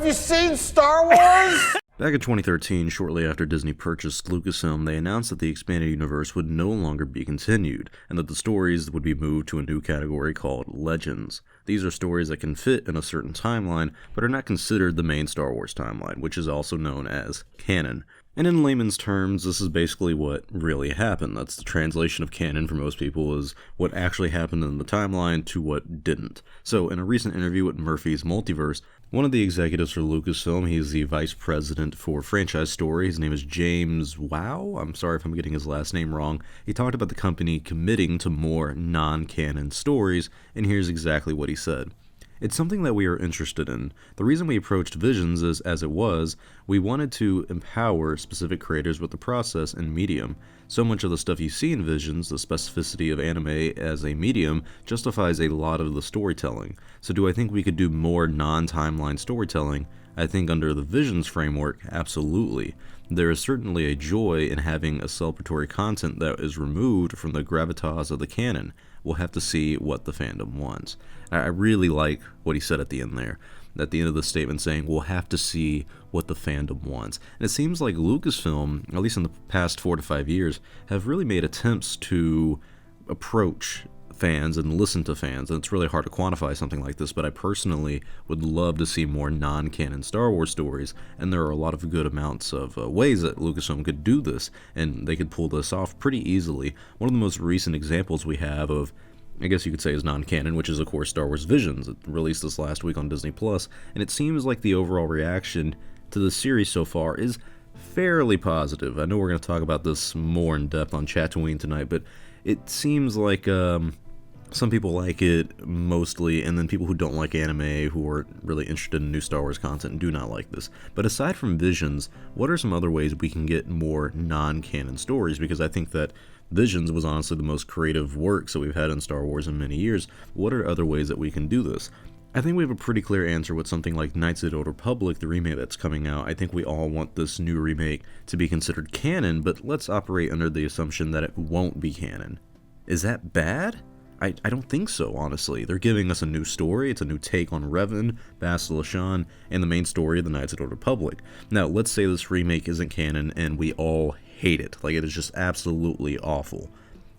Have you seen Star Wars? Back in 2013, shortly after Disney purchased Lucasfilm, they announced that the expanded universe would no longer be continued, and that the stories would be moved to a new category called Legends. These are stories that can fit in a certain timeline, but are not considered the main Star Wars timeline, which is also known as canon. And in layman's terms, this is basically what really happened. That's the translation of canon for most people, is what actually happened in the timeline to what didn't. So, in a recent interview with Murphy's Multiverse, one of the executives for Lucasfilm, he's the vice president for franchise story, his name is James Wow, I'm sorry if I'm getting his last name wrong, he talked about the company committing to more non-canon stories, and here's exactly what he said. It's something that we are interested in. The reason we approached Visions is, as it was, we wanted to empower specific creators with the process and medium. So much of the stuff you see in Visions, the specificity of anime as a medium, justifies a lot of the storytelling. So do I think we could do more non-timeline storytelling? I think under the Visions framework, absolutely. There is certainly a joy in having a celebratory content that is removed from the gravitas of the canon. We'll have to see what the fandom wants. I really like what he said at the end there. At the end of the statement saying, we'll have to see what the fandom wants. And it seems like Lucasfilm, at least in the past 4 to 5 years, have really made attempts to approach fans and listen to fans, and it's really hard to quantify something like this, but I personally would love to see more non-canon Star Wars stories, and there are a lot of good amounts of ways that Lucasfilm could do this, and they could pull this off pretty easily. One of the most recent examples we have of, I guess you could say, is non-canon, which is of course Star Wars Visions. It released this last week on Disney+, and it seems like the overall reaction to the series so far is fairly positive. I know we're going to talk about this more in depth on Tatooine tonight, but it seems like some people like it mostly, and then people who don't like anime, who are really interested in new Star Wars content, do not like this. But aside from Visions, what are some other ways we can get more non-canon stories? Because I think that Visions was honestly the most creative works that we've had in Star Wars in many years. What are other ways that we can do this? I think we have a pretty clear answer with something like Knights of the Old Republic, the remake that's coming out. I think we all want this new remake to be considered canon, but let's operate under the assumption that it won't be canon. Is that bad? I don't think so, honestly. They're giving us a new story. It's a new take on Revan, Bastila Shan, and the main story of the Knights of the Old Republic. Now, let's say this remake isn't canon and we all hate it. Like, it is just absolutely awful.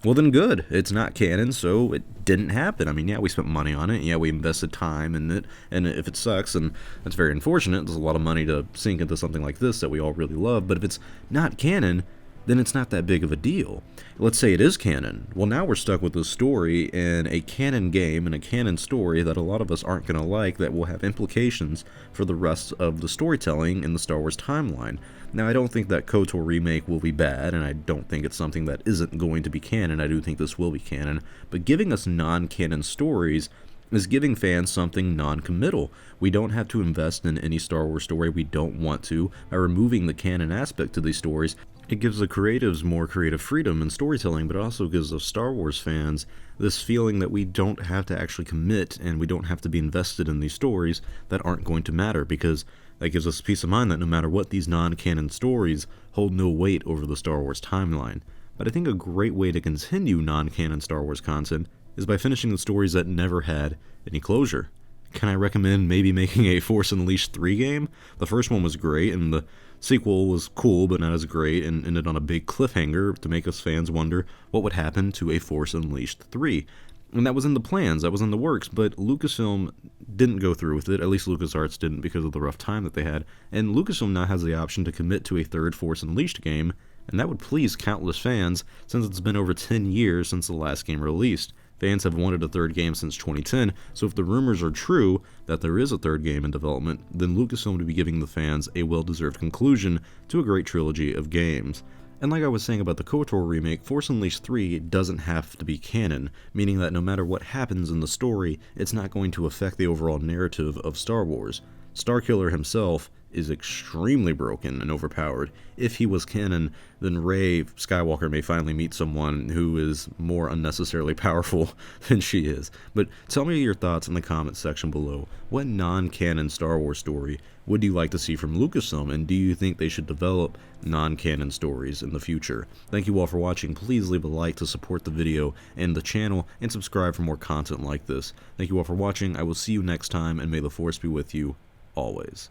Well, then good. It's not canon, so it didn't happen. I mean, yeah, we spent money on it. Yeah, we invested time in it. And if it sucks, and that's very unfortunate, there's a lot of money to sink into something like this that we all really love. But if it's not canon, then it's not that big of a deal. Let's say it is canon. Well, now we're stuck with this story in a canon game and a canon story that a lot of us aren't going to like, that will have implications for the rest of the storytelling in the Star Wars timeline. Now, I don't think that KOTOR remake will be bad, and I don't think it's something that isn't going to be canon. I do think this will be canon. But giving us non-canon stories is giving fans something non-committal. We don't have to invest in any Star Wars story we don't want to. By removing the canon aspect to these stories, it gives the creatives more creative freedom in storytelling, but it also gives the Star Wars fans this feeling that we don't have to actually commit and we don't have to be invested in these stories that aren't going to matter, because that gives us peace of mind that no matter what, these non-canon stories hold no weight over the Star Wars timeline. But I think a great way to continue non-canon Star Wars content is by finishing the stories that never had any closure. Can I recommend maybe making a Force Unleashed 3 game? The first one was great, and the sequel was cool but not as great, and ended on a big cliffhanger to make us fans wonder what would happen to a Force Unleashed 3. And that was in the plans, that was in the works, but Lucasfilm didn't go through with it. At least LucasArts didn't, because of the rough time that they had. And Lucasfilm now has the option to commit to a third Force Unleashed game, and that would please countless fans, since it's been over 10 years since the last game released. Fans have wanted a third game since 2010, so if the rumors are true that there is a third game in development, then Lucasfilm would be giving the fans a well-deserved conclusion to a great trilogy of games. And like I was saying about the KOTOR remake, Force Unleashed 3 doesn't have to be canon, meaning that no matter what happens in the story, it's not going to affect the overall narrative of Star Wars. Starkiller himself is extremely broken and overpowered. If he was canon, then Rey Skywalker may finally meet someone who is more unnecessarily powerful than she is. But tell me your thoughts in the comments section below. What non-canon Star Wars story would you like to see from Lucasfilm, and do you think they should develop non-canon stories in the future? Thank you all for watching. Please leave a like to support the video and the channel, and subscribe for more content like this. Thank you all for watching. I will see you next time, and may the Force be with you always.